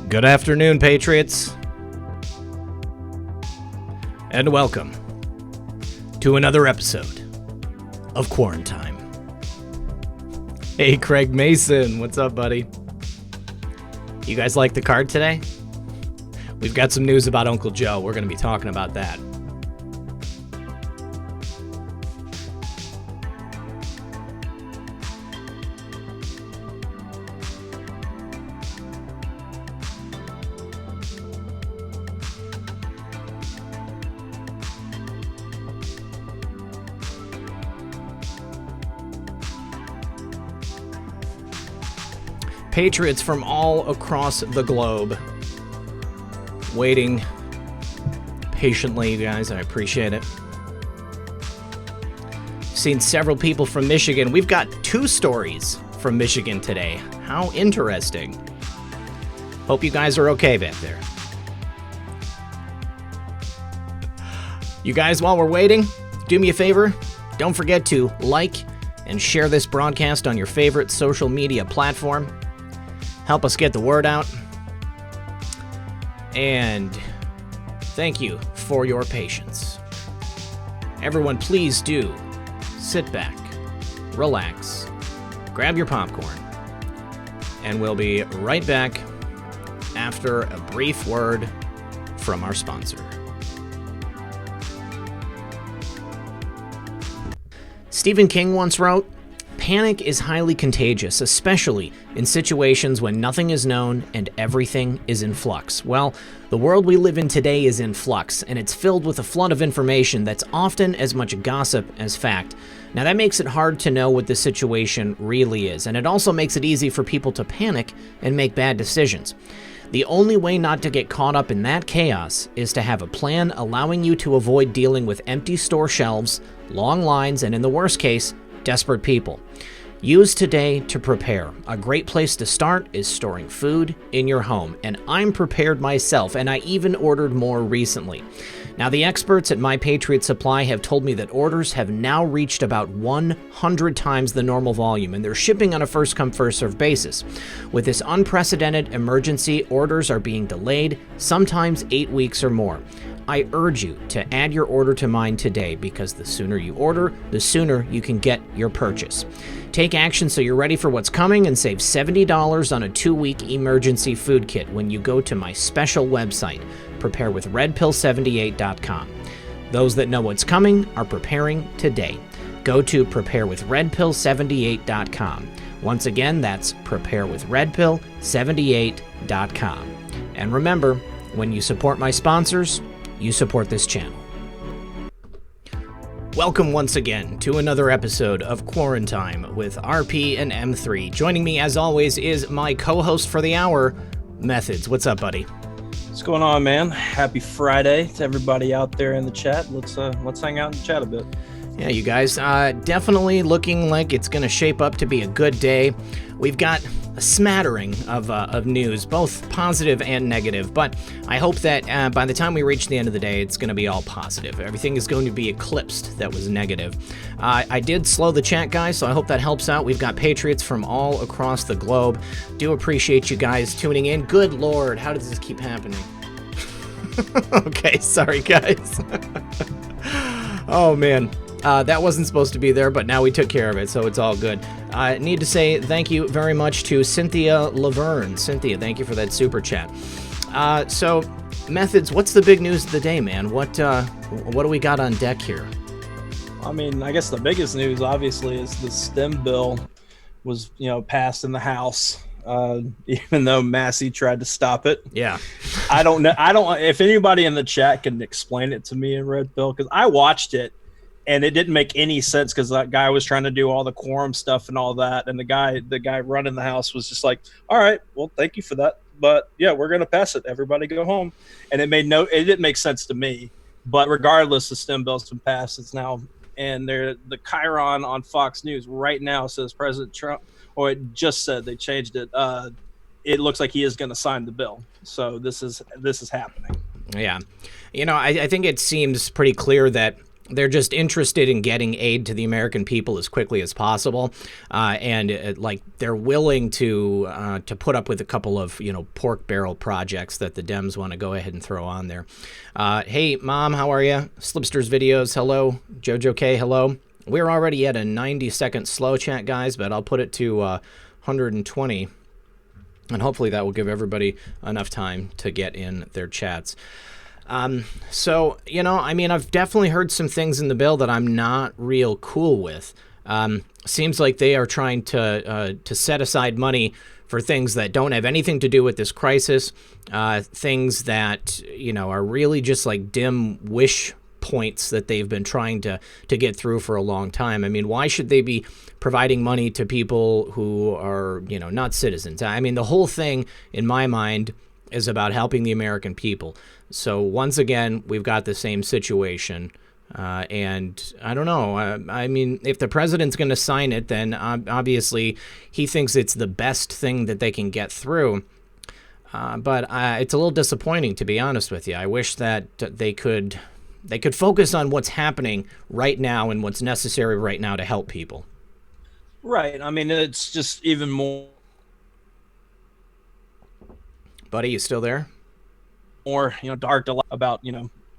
Good afternoon, Patriots, and welcome to another episode of Quarantime. Hey, Craig Mason, what's up, buddy? You guys like the card today? We've got some news about Uncle Joe. We're going to be talking about that. Patriots from all across the globe waiting patiently, you guys. I appreciate it. Seen several people from Michigan. We've got two stories from Michigan today. How interesting. Hope you guys are okay back there. You guys, while we're waiting, do me a favor. Don't forget to like and share this broadcast on your favorite social media platform. Help us get the word out. And thank you for your patience. Everyone, please do sit back, relax, grab your popcorn, and we'll be right back after a brief word from our sponsor. Stephen King once wrote, "Panic is highly contagious, especially in situations when nothing is known and everything is in flux." Well, the world we live in today is in flux, and it's filled with a flood of information that's often as much gossip as fact. Now, that makes it hard to know what the situation really is, and it also makes it easy for people to panic and make bad decisions. The only way not to get caught up in that chaos is to have a plan allowing you to avoid dealing with empty store shelves, long lines, and in the worst case, desperate people. Use today to prepare. A great place to start is storing food in your home, and I'm prepared myself, and I even ordered more recently. Now, the experts at My Patriot Supply have told me that orders have now reached about 100 times the normal volume, and they're shipping on a first-come, first-served basis. With this unprecedented emergency, orders are being delayed, sometimes 8 weeks or more. I urge you to add your order to mine today, because the sooner you order, the sooner you can get your purchase. Take action so you're ready for what's coming and save $70 on a 2-week emergency food kit when you go to my special website, preparewithredpill78.com. Those that know what's coming are preparing today. Go to preparewithredpill78.com. Once again, that's preparewithredpill78.com. And remember, when you support my sponsors, you support this channel. Welcome once again to another episode of Quarantime with RP and M3. Joining me as always is my co-host for the hour, Methods. What's up, buddy? What's going on, man? Happy Friday to everybody out there in the chat. Let's hang out and chat a bit. Yeah, you guys, definitely looking like it's going to shape up to be a good day. We've got a smattering of news, both positive and negative, but I hope that by the time we reach the end of the day, it's going to be all positive. Everything is going to be eclipsed that was negative. I did slow the chat, guys, so I hope that helps out. We've got Patriots from all across the globe. Do appreciate you guys tuning in. Good Lord, how does this keep happening? Okay, sorry, guys. Oh, man. That wasn't supposed to be there, but now we took care of it, so it's all good. I need to say thank you very much to Cynthia Laverne. Cynthia, thank you for that super chat. So, Methods, what's the big news of the day, man? What do we got on deck here? I mean, I guess the biggest news, obviously, is the STEM bill was, passed in the House, even though Massey tried to stop it. Yeah. I don't know. If anybody in the chat can explain it to me in Red Pill, because I watched it. And it didn't make any sense because that guy was trying to do all the quorum stuff and all that. And the guy running the House was just like, all right, well, thank you for that. But yeah, we're going to pass it. Everybody go home. And it didn't make sense to me. But regardless, the STEM bill's been passed. It's now, and the Chiron on Fox News right now says President Trump, or it just said they changed it. It looks like he is going to sign the bill. So this is happening. Yeah. I think it seems pretty clear that They're just interested in getting aid to the American people as quickly as possible, and like they're willing to put up with a couple of pork barrel projects that the Dems want to go ahead and throw on there. Hey, Mom, how are you? Slipsters Videos, hello. Jojo K, hello. We're already at a 90-second slow chat, guys, but I'll put it to 120, and hopefully that will give everybody enough time to get in their chats. So, I mean, I've definitely heard some things in the bill that I'm not real cool with. Seems like they are trying to set aside money for things that don't have anything to do with this crisis, things that, are really just like dim wish points that they've been trying to get through for a long time. I mean, why should they be providing money to people who are, not citizens? I mean, the whole thing, in my mind, is about helping the American people. So once again, we've got the same situation. And I don't know. I mean, if the president's going to sign it, then obviously he thinks it's the best thing that they can get through. But it's a little disappointing, to be honest with you. I wish that they could focus on what's happening right now and what's necessary right now to help people. Right. I mean, it's just even more. Buddy, you still there? More, dark about,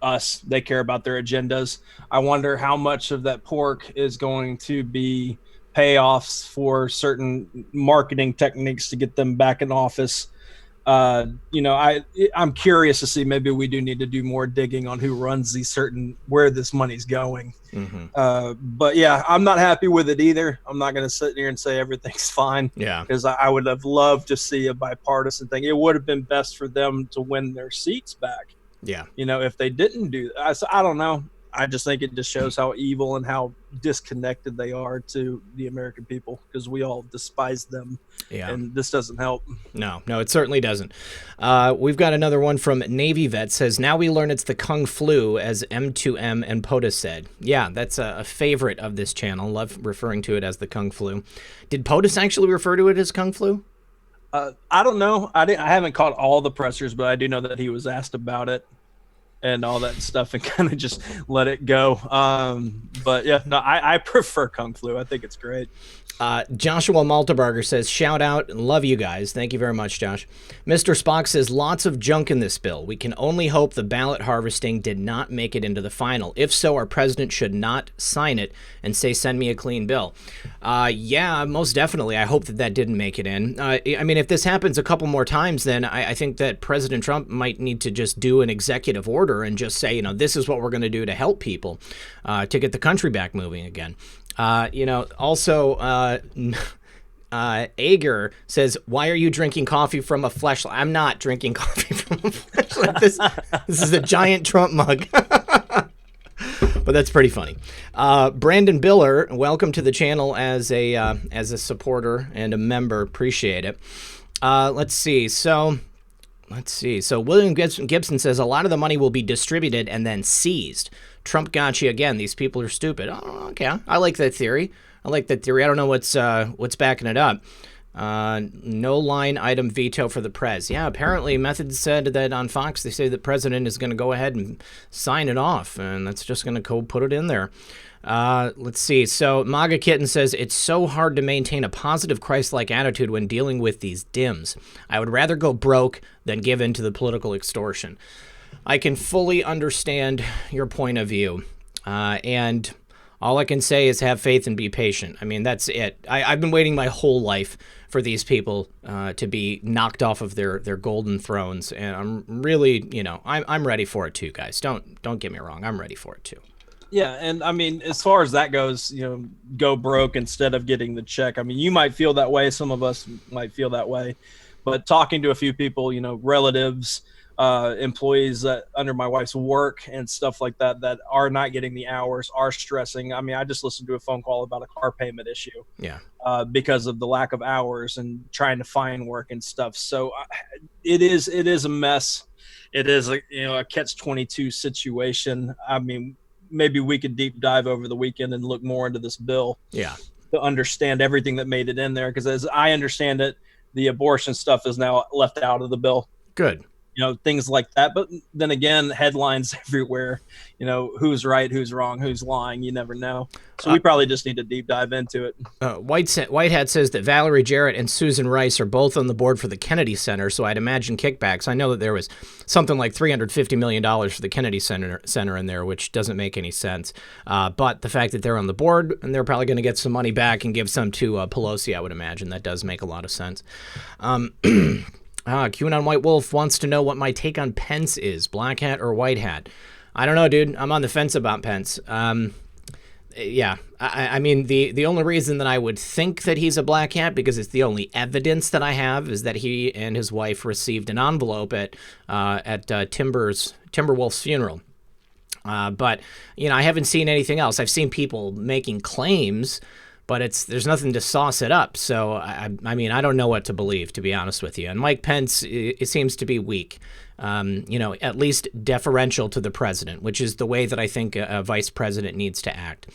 us. They care about their agendas. I wonder how much of that pork is going to be payoffs for certain marketing techniques to get them back in office. I'm curious to see, maybe we do need to do more digging on who runs where this money's going. Mm-hmm. But yeah, I'm not happy with it either. I'm not going to sit here and say everything's fine. Yeah, because I would have loved to see a bipartisan thing. It would have been best for them to win their seats back. Yeah, if they didn't do that. I don't know. I just think it just shows how evil and how disconnected they are to the American people, because we all despise them. Yeah. And this doesn't help. No, it certainly doesn't. We've got another one from Navy Vet. Says, now we learn it's the Kung Flu, as M2M and POTUS said. Yeah, that's a favorite of this channel. Love referring to it as the Kung Flu. Did POTUS actually refer to it as Kung Flu? I don't know. I haven't caught all the pressers, but I do know that he was asked about it and all that stuff and kind of just let it go. But yeah, no, I prefer Kung Flu. I think it's great. Joshua Maltebarger says, shout out and love you guys. Thank you very much, Josh. Mr. Spock says, lots of junk in this bill. We can only hope the ballot harvesting did not make it into the final. If so, our president should not sign it and say, send me a clean bill. Yeah, most definitely. I hope that didn't make it in. I mean, if this happens a couple more times, then I think that President Trump might need to just do an executive order and just say, this is what we're going to do to help people to get the country back moving again. Also, Ager says, why are you drinking coffee from a fleshlight? I'm not drinking coffee from a fleshlight. This is a giant Trump mug. But that's pretty funny. Brandon Biller, welcome to the channel as a supporter and a member. Appreciate it. Let's see. So William Gibson says, a lot of the money will be distributed and then seized. Trump got you again. These people are stupid. Oh, okay. I like that theory. I don't know what's backing it up. No line item veto for the prez. Yeah, apparently Method said that on Fox. They say the president is going to go ahead and sign it off, and that's just going to go put it in there. Let's see. So MAGA Kitten says, it's so hard to maintain a positive Christ-like attitude when dealing with these dims. I would rather go broke than give in to the political extortion. I can fully understand your point of view. And all I can say is have faith and be patient. I mean, that's it. I've been waiting my whole life for these people to be knocked off of their golden thrones. And I'm really, I'm ready for it too, guys. Don't get me wrong. I'm ready for it too. Yeah, and I mean, as far as that goes, go broke instead of getting the check. I mean, you might feel that way. Some of us might feel that way. But talking to a few people, relatives, employees that under my wife's work and stuff like that are not getting the hours, are stressing. I mean, I just listened to a phone call about a car payment issue. Yeah. Because of the lack of hours and trying to find work and stuff. So it is a mess. It is a catch-22 situation. I mean, maybe we could deep dive over the weekend and look more into this bill. Yeah. To understand everything that made it in there, because as I understand it, the abortion stuff is now left out of the bill. Good. things like that. But then again, headlines everywhere, who's right, who's wrong, who's lying. You never know. So we probably just need to deep dive into it. Whitehead says that Valerie Jarrett and Susan Rice are both on the board for the Kennedy Center, so I'd imagine kickbacks. I know that there was something like $350 million for the Kennedy Center in there, which doesn't make any sense. But the fact that they're on the board, and they're probably going to get some money back and give some to Pelosi, I would imagine. That does make a lot of sense. QAnon White Wolf wants to know what my take on Pence is, black hat or white hat. I don't know, dude. I'm on the fence about Pence. Yeah, I mean, the only reason that I would think that he's a black hat, because it's the only evidence that I have, is that he and his wife received an envelope at Timberwolf's funeral. But, I haven't seen anything else. I've seen people making claims, but there's nothing to sauce it up. So, I mean, I don't know what to believe, to be honest with you. And Mike Pence, it seems to be weak. At least deferential to the president, which is the way that I think a vice president needs to act.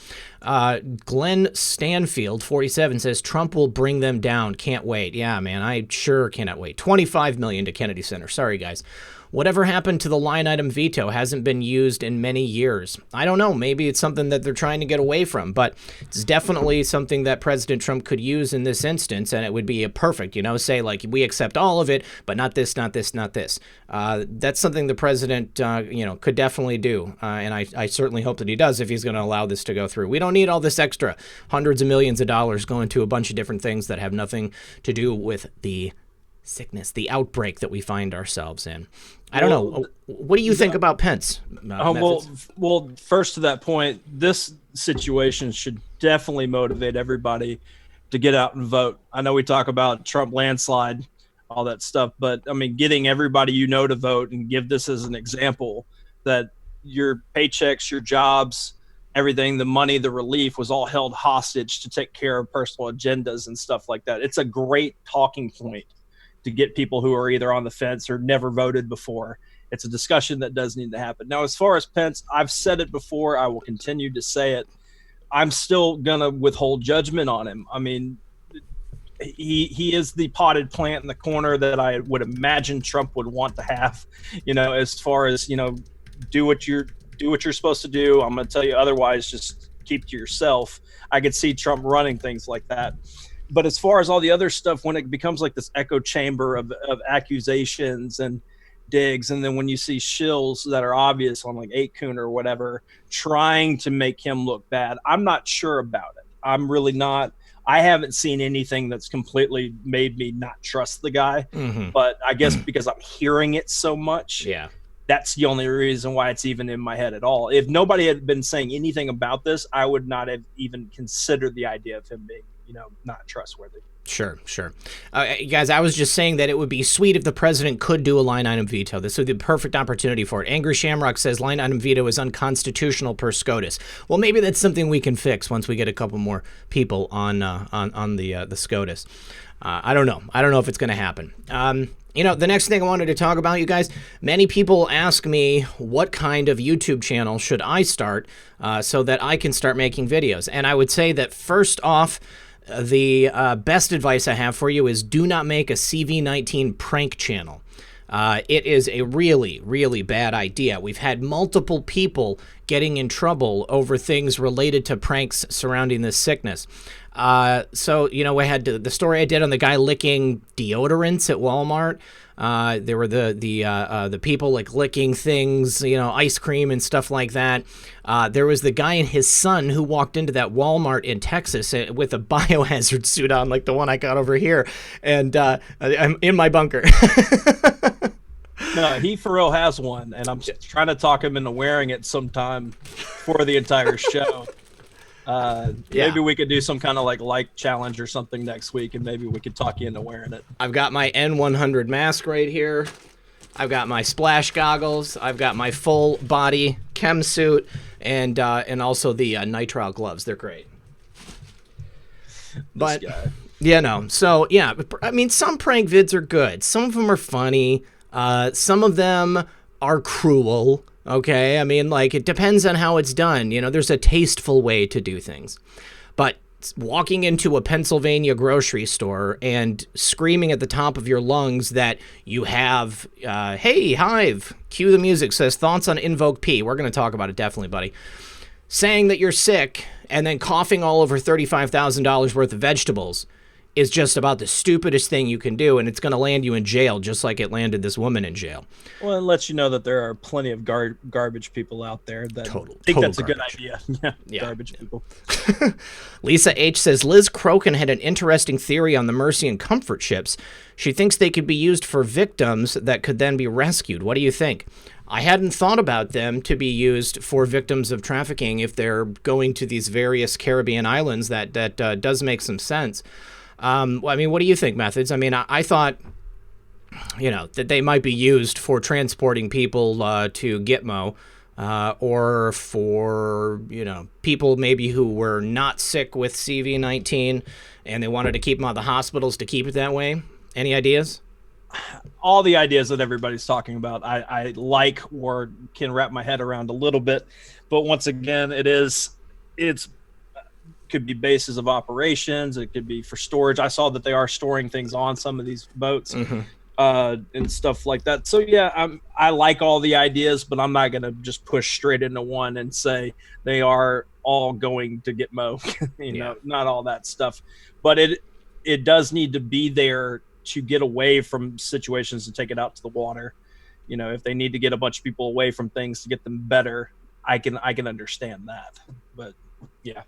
Glenn Stanfield, 47, says Trump will bring them down. Can't wait. Yeah, man, I sure cannot wait. $25 million to Kennedy Center. Sorry, guys. Whatever happened to the line item veto hasn't been used in many years. I don't know. Maybe it's something that they're trying to get away from, but it's definitely something that President Trump could use in this instance, and it would be a perfect, say, like, we accept all of it, but not this, not this, not this. That's something the president, could definitely do, and I certainly hope that he does if he's going to allow this to go through. We don't need all this extra hundreds of millions of dollars going to a bunch of different things that have nothing to do with the sickness, the outbreak that we find ourselves in. I don't know. What do you think about Pence? Well, first to that point, this situation should definitely motivate everybody to get out and vote. I know we talk about Trump landslide, all that stuff, but I mean, getting everybody to vote and give this as an example that your paychecks, your jobs, everything, the money, the relief was all held hostage to take care of personal agendas and stuff like that. It's a great talking point to get people who are either on the fence or never voted before. It's a discussion that does need to happen. Now, as far as Pence, I've said it before. I will continue to say it. I'm still going to withhold judgment on him. I mean, he is the potted plant in the corner that I would imagine Trump would want to have, as far as, do what you're supposed to do. I'm going to tell you otherwise, just keep to yourself. I could see Trump running things like that. But as far as all the other stuff, when it becomes like this echo chamber of accusations and digs, and then when you see shills that are obvious on like 8kun or whatever, trying to make him look bad, I'm not sure about it. I'm really not. I haven't seen anything that's completely made me not trust the guy. Mm-hmm. But I guess because I'm hearing it so much, that's the only reason why it's even in my head at all. If nobody had been saying anything about this, I would not have even considered the idea of him being not trustworthy. Sure. Guys, I was just saying that it would be sweet if the president could do a line item veto. This would be the perfect opportunity for it. Angry Shamrock says line item veto is unconstitutional per SCOTUS. Well, maybe that's something we can fix once we get a couple more people on the SCOTUS. I don't know. I don't know if it's going to happen. The next thing I wanted to talk about, you guys, many people ask me what kind of YouTube channel should I start so that I can start making videos. And I would say that first off, the best advice I have for you is do not make a CV-19 prank channel. It is a really, really bad idea. We've had multiple people getting in trouble over things related to pranks surrounding this sickness. So, we had the story I did on the guy licking deodorants at Walmart. There were the people like licking things, ice cream and stuff like that. There was the guy and his son who walked into that Walmart in Texas with a biohazard suit on, like the one I got over here. And I'm in my bunker. No, he for real has one, and I'm trying to talk him into wearing it sometime for the entire show. Maybe we could do some kind of like challenge or something next week, and maybe we could talk you into wearing it. I've got my N100 mask right here. I've got my splash goggles. I've got my full body chem suit, and also the nitrile gloves. They're great. But so I mean, some prank vids are good. Some of them are funny. Some of them are cruel. Okay, I mean, it depends on how it's done. There's a tasteful way to do things. But walking into a Pennsylvania grocery store and screaming at the top of your lungs that you have, hey, Hive, cue the music, says thoughts on Invoke P. We're going to talk about it definitely, buddy. Saying that you're sick and then coughing all over $35,000 worth of vegetables is just about the stupidest thing you can do, and it's going to land you in jail just like it landed this woman in jail. Well, it lets you know that there are plenty of garbage people out there that think that's a good idea. Yeah, garbage people. Lisa H. says, Liz Crokin had an interesting theory on the Mercy and Comfort ships. She thinks they could be used for victims that could then be rescued. What do you think? I hadn't thought about them to be used for victims of trafficking if they're going to these various Caribbean islands. That does make some sense. I mean, what do you think, Methods? I mean, I thought, that they might be used for transporting people to Gitmo or for, people maybe who were not sick with CV-19 and they wanted to keep them out of the hospitals to keep it that way. Any ideas? All the ideas that everybody's talking about, I like or can wrap my head around a little bit. But once again, it's could be bases of operations. It could be for storage. I saw that they are storing things on some of these boats and stuff like that. So yeah, I like all the ideas, but I'm not going to just push straight into one and say they are all going to Gitmo, not all that stuff, but it does need to be there to get away from situations and take it out to the water. If they need to get a bunch of people away from things to get them better, I can understand that, but yeah.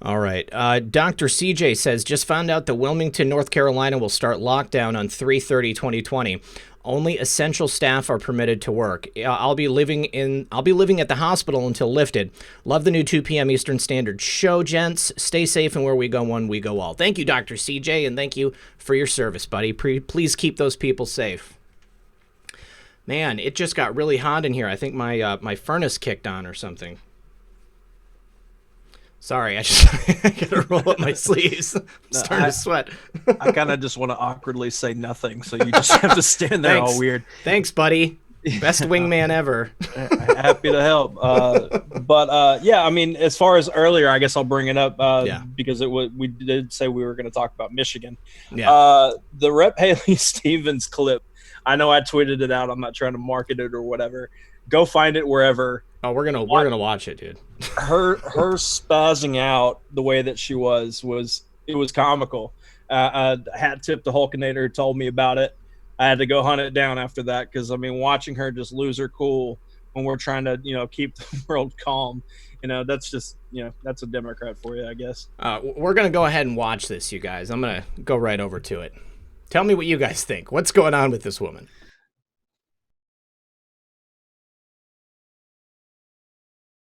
All right. Dr. CJ says, just found out that Wilmington, North Carolina will start lockdown on 3/30/2020. Only essential staff are permitted to work. I'll be living at the hospital until lifted. Love the new 2 p.m. Eastern Standard show, gents. Stay safe, and where we go one, we go all. Thank you, Dr. CJ, and thank you for your service, buddy. Please keep those people safe. Man, it just got really hot in here. I think my furnace kicked on or something. Sorry, I gotta roll up my sleeves. I'm starting to sweat. I kind of just want to awkwardly say nothing, so you just have to stand there all weird. Thanks, buddy. Best wingman ever. Happy to help. But I mean, as far as earlier, I guess I'll bring it up because we did say we were going to talk about Michigan. Yeah. The Rep. Haley Stevens clip, I know I tweeted it out. I'm not trying to market it or whatever. Go find it wherever. Oh, we're gonna watch it, dude. her spazzing out the way that she was comical. Hat tip to Hulkinator who told me about it. I had to go hunt it down after that because I mean, watching her just lose her cool when we're trying to keep the world calm, that's just that's a Democrat for you, I guess. We're gonna go ahead and watch this, you guys. I'm gonna go right over to it. Tell me what you guys think. What's going on with this woman?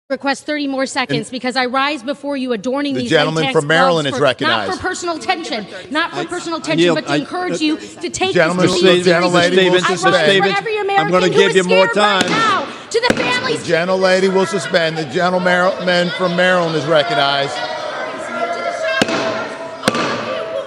Request 30 more seconds because I rise before you adorning the these gentleman from Maryland is recognized. Not for personal tension, but to encourage you to take gentleman, this the gentlelady will suspend. I'm going to give you more time. Right now, to the families. The gentlelady will suspend. The gentleman from Maryland is recognized.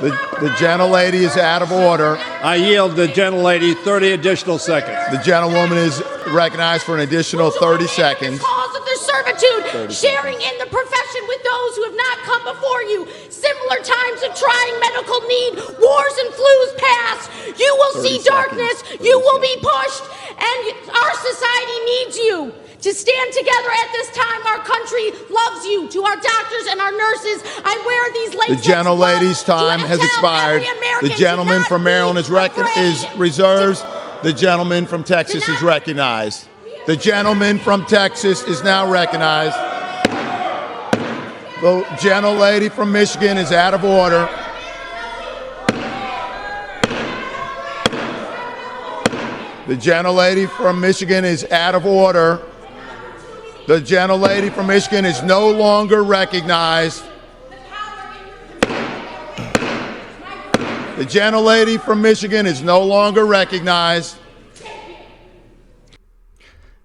The gentlelady is out of order. I yield the gentlelady 30 additional seconds. The gentlewoman is recognized for an additional 30 seconds. Cause of their servitude, sharing in the profession with those who have not come before you. Similar times of trying medical need, wars and flus past. You will see darkness, you will be pushed, and our society needs you. To stand together at this time, our country loves you. To our doctors and our nurses, I wear these latex The gentlelady's time has expired. The gentleman from Maryland is reserves. The gentleman from Texas is recognized. The gentleman from Texas is now recognized. The gentlelady from Michigan is out of order. The gentlelady from Michigan is out of order. The gentlelady from Michigan is no longer recognized. The gentlelady from Michigan is no longer recognized.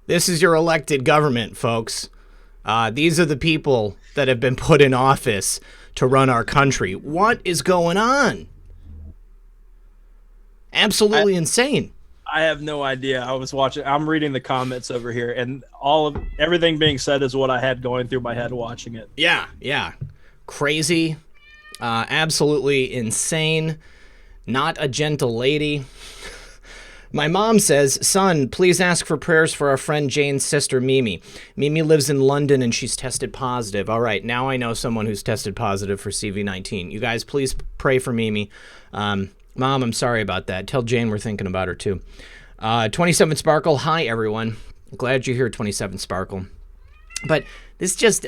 This is your elected government, folks. These are the people that have been put in office to run our country. What is going on? Absolutely insane. I have no idea. I'm reading the comments over here, and everything being said is what I had going through my head watching it. Yeah. Crazy. Absolutely insane. Not a gentle lady. My mom says, son, please ask for prayers for our friend Jane's sister, Mimi. Mimi lives in London and she's tested positive. All right, now I know someone who's tested positive for CV-19. You guys, please pray for Mimi. Mom, I'm sorry about that. Tell Jane we're thinking about her, too. 27 Sparkle, hi, everyone. Glad you're here, 27 Sparkle. But this just,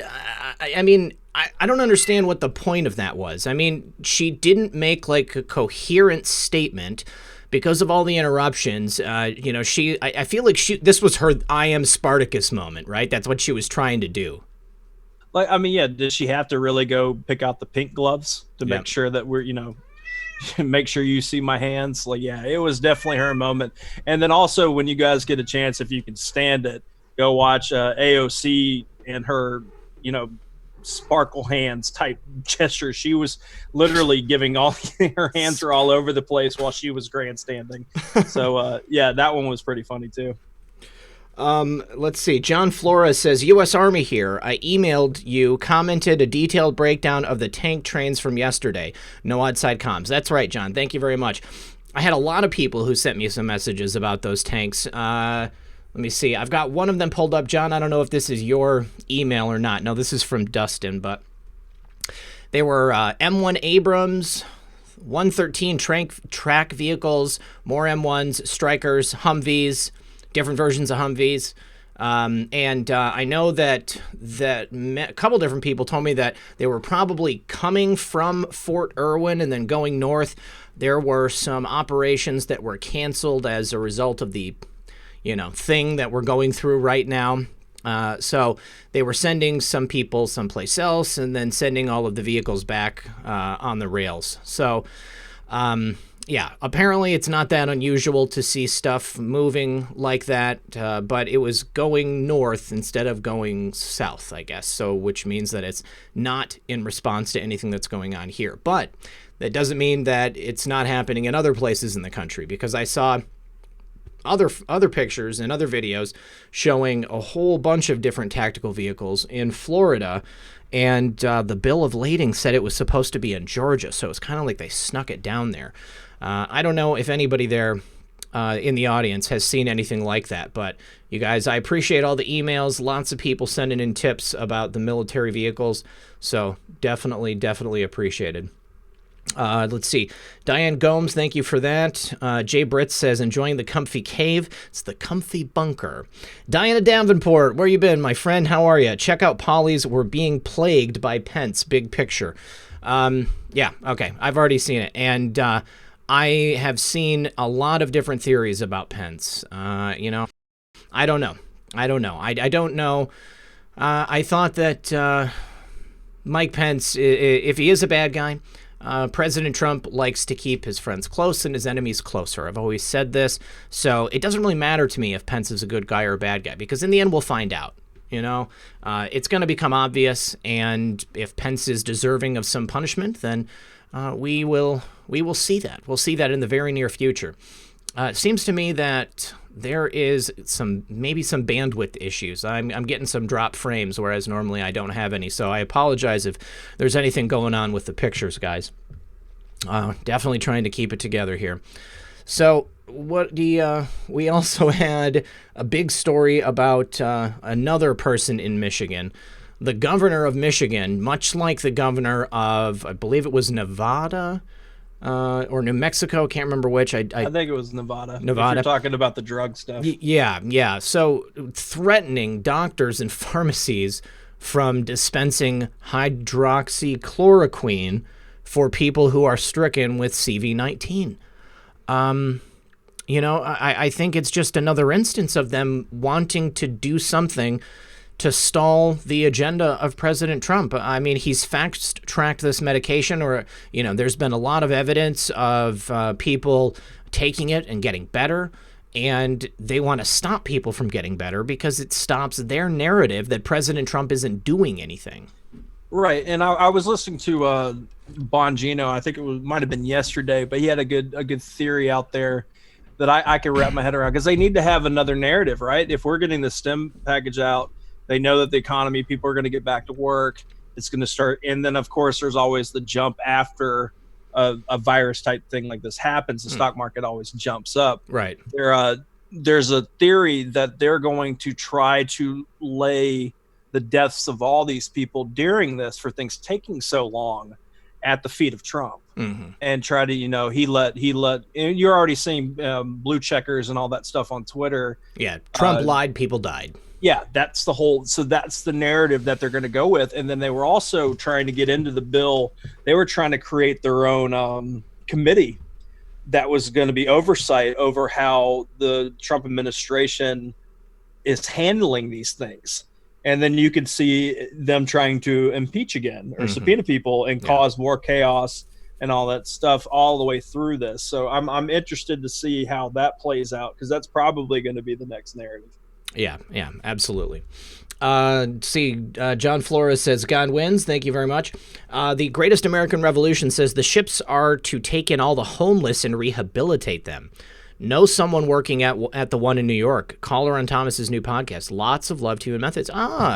I mean, I don't understand what the point of that was. I mean, she didn't make, like, a coherent statement because of all the interruptions. You know, I feel like this was her I am Spartacus moment, right? That's what she was trying to do. Like, I mean, yeah, did she have to really go pick out the pink gloves to make sure that we're, you know, make sure you see my hands? Like, yeah, it was definitely her moment. And then also, when you guys get a chance, if you can stand it, go watch AOC and her, you know, sparkle hands type gesture. She was literally giving all her hands are all over the place while she was grandstanding. So yeah, that one was pretty funny too. Let's see. John Flores says, U.S. Army here. I emailed you, commented a detailed breakdown of the tank trains from yesterday. No outside comms. That's right, John. Thank you very much. I had a lot of people who sent me some messages about those tanks. Let me see. I've got one of them pulled up. John, I don't know if this is your email or not. No, this is from Dustin, but they were M1 Abrams, 113 track vehicles, more M1s, Strikers, Humvees, different versions of Humvees. And I know that a couple different people told me that they were probably coming from Fort Irwin and then going north. There were some operations that were canceled as a result of the thing that we're going through right now. So they were sending some people someplace else and then sending all of the vehicles back on the rails. So, yeah, apparently it's not that unusual to see stuff moving like that, but it was going north instead of going south, I guess. So, which means that it's not in response to anything that's going on here. But that doesn't mean that it's not happening in other places in the country, because I saw other pictures and other videos showing a whole bunch of different tactical vehicles in Florida, and the bill of lading said it was supposed to be in Georgia, so it's kind of like they snuck it down there. I don't know if anybody there in the audience has seen anything like that, but you guys, I appreciate all the emails, lots of people sending in tips about the military vehicles, so definitely appreciated. Let's see. Diane Gomes, thank you for that. Jay Britt says, enjoying the comfy cave. It's the comfy bunker. Diana Davenport, where you been, my friend? How are you? Check out Polly's We're Being Plagued by Pence. Big picture. Yeah, okay. I've already seen it. And I have seen a lot of different theories about Pence. I don't know. I don't know. I thought that Mike Pence, if he is a bad guy, President Trump likes to keep his friends close and his enemies closer. I've always said this. So it doesn't really matter to me if Pence is a good guy or a bad guy, because in the end we'll find out. It's going to become obvious, and if Pence is deserving of some punishment, then we will see that. We'll see that in the very near future. It seems to me that there is maybe some bandwidth issues. I'm getting some drop frames, whereas normally I don't have any. So I apologize if there's anything going on with the pictures, guys. Definitely trying to keep it together here. So we also had a big story about another person in Michigan. The governor of Michigan, much like the governor of, I believe it was Nevada, or New Mexico, can't remember which. I think it was Nevada. If you're talking about the drug stuff. Yeah. So threatening doctors and pharmacies from dispensing hydroxychloroquine for people who are stricken with CV-19. I think it's just another instance of them wanting to do something to stall the agenda of President Trump. I mean, he's fast-tracked this medication, or, there's been a lot of evidence of people taking it and getting better, and they want to stop people from getting better because it stops their narrative that President Trump isn't doing anything. Right, and I was listening to Bongino, I think might have been yesterday, but he had a good theory out there that I could wrap my head around, because they need to have another narrative, right? If we're getting the STEM package out, they know that the economy, people are going to get back to work. it's going to start. And then, of course, there's always the jump after a virus type thing like this happens. The stock market always jumps up. Right. There's a theory that they're going to try to lay the deaths of all these people during this for things taking so long at the feet of Trump, and try to, he let, and you're already seeing blue checkers and all that stuff on Twitter. Yeah. Trump lied. People died. Yeah. That's the narrative that they're going to go with. And then they were also trying to get into the bill. They were trying to create their own committee that was going to be oversight over how the Trump administration is handling these things. And then you could see them trying to impeach again or subpoena people and cause more chaos and all that stuff all the way through this. So I'm interested to see how that plays out, because that's probably going to be the next narrative. Yeah, absolutely. John Flores says, God wins. Thank you very much. The Greatest American Revolution says the ships are to take in all the homeless and rehabilitate them. Know someone working at the one in New York. Caller on Thomas's new podcast. Lots of love to you and methods.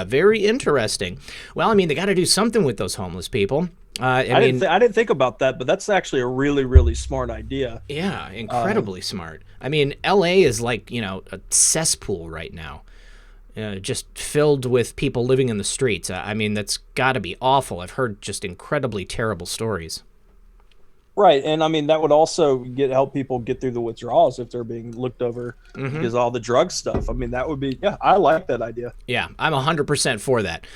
Very interesting. Well, I mean, they got to do something with those homeless people. I didn't think about that, but that's actually a really, really smart idea. Yeah, incredibly smart. I mean, L.A. is like, a cesspool right now. Just filled with people living in the streets. I mean, that's got to be awful. I've heard just incredibly terrible stories. Right, and I mean that would also help people get through the withdrawals if they're being looked over because all the drug stuff. I mean that would be I like that idea. Yeah, I'm 100% for that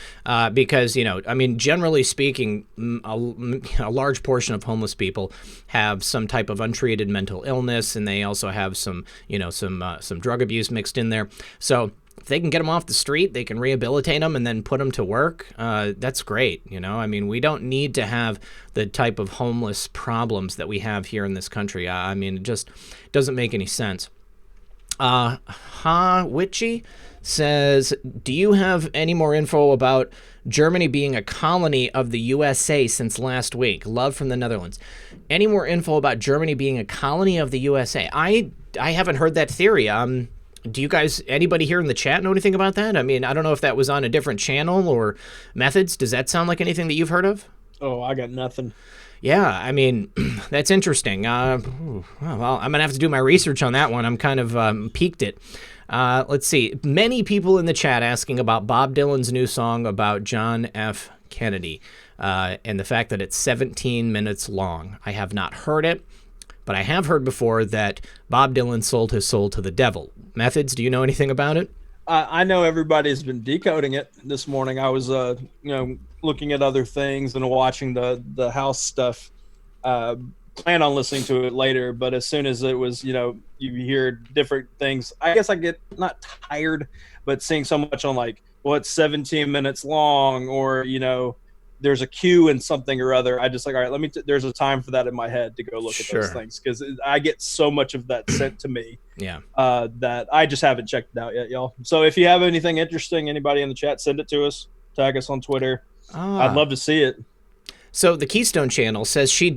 because I mean generally speaking, a large portion of homeless people have some type of untreated mental illness, and they also have some some drug abuse mixed in there. So if they can get them off the street, they can rehabilitate them and then put them to work. That's great. I mean, we don't need to have the type of homeless problems that we have here in this country. I mean, it just doesn't make any sense. Witchy says, do you have any more info about Germany being a colony of the USA since last week? Love from the Netherlands. Any more info about Germany being a colony of the USA? I haven't heard that theory. Do you guys, anybody here in the chat know anything about that? I mean, I don't know if that was on a different channel or methods. Does that sound like anything that you've heard of? Oh, I got nothing. Yeah, I mean, that's interesting. Well, I'm going to have to do my research on that one. I'm kind of peaked it. Let's see. Many people in the chat asking about Bob Dylan's new song about John F. Kennedy and the fact that it's 17 minutes long. I have not heard it, but I have heard before that Bob Dylan sold his soul to the devil. Methods, do you know anything about it? I know everybody's been decoding it this morning. I was, looking at other things and watching the house stuff. Plan on listening to it later, but as soon as it was, you hear different things. I guess I get not tired, but seeing so much on like, well, it's 17 minutes long, or there's a cue in something or other. I just like, all right, there's a time for that in my head to go look at those things, because I get so much of that sent to me. Yeah. That I just haven't checked it out yet, y'all. So if you have anything interesting, anybody in the chat, send it to us. Tag us on Twitter. I'd love to see it. So the Keystone Channel says she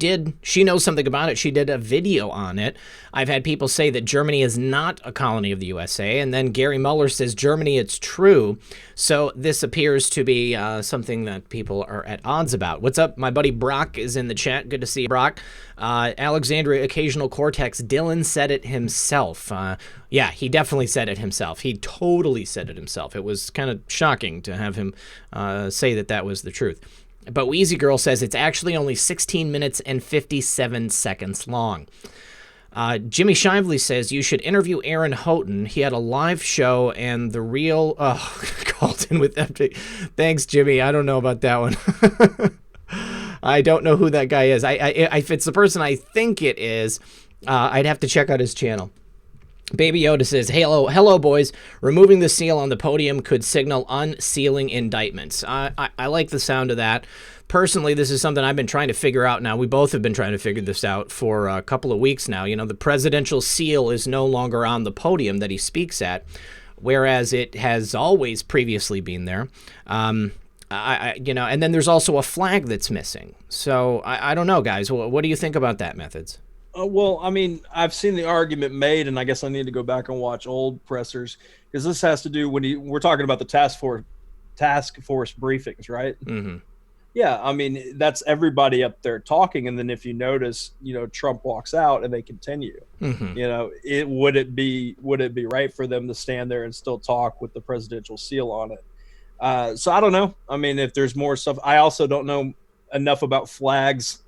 knows something about it. She did a video on it. I've had people say that Germany is not a colony of the USA. And then Gary Muller says, Germany, it's true. So this appears to be something that people are at odds about. What's up? My buddy Brock is in the chat. Good to see you, Brock. Alexandria Occasional Cortex, Dylan said it himself. Yeah, he definitely said it himself. He totally said it himself. It was kind of shocking to have him say that was the truth. But Wheezy Girl says it's actually only 16 minutes and 57 seconds long. Jimmy Shively says you should interview Aaron Houghton. He had a live show and the real... called in with empty... Thanks, Jimmy. I don't know about that one. I don't know who that guy is. If it's the person I think it is, I'd have to check out his channel. Baby Yoda says, hello, boys. Removing the seal on the podium could signal unsealing indictments. I like the sound of that. Personally, this is something I've been trying to figure out now. We both have been trying to figure this out for a couple of weeks now. The presidential seal is no longer on the podium that he speaks at, whereas it has always previously been there. And then there's also a flag that's missing. So I don't know, guys. What do you think about that, Methods? Well, I mean, I've seen the argument made, and I guess I need to go back and watch old pressers, because this has to do when we're talking about the task force briefings, right? Mm-hmm. Yeah, I mean that's everybody up there talking, and then if you notice, Trump walks out and they continue. Would it be right for them to stand there and still talk with the presidential seal on it? So I don't know. I mean, if there's more stuff, I also don't know enough about flags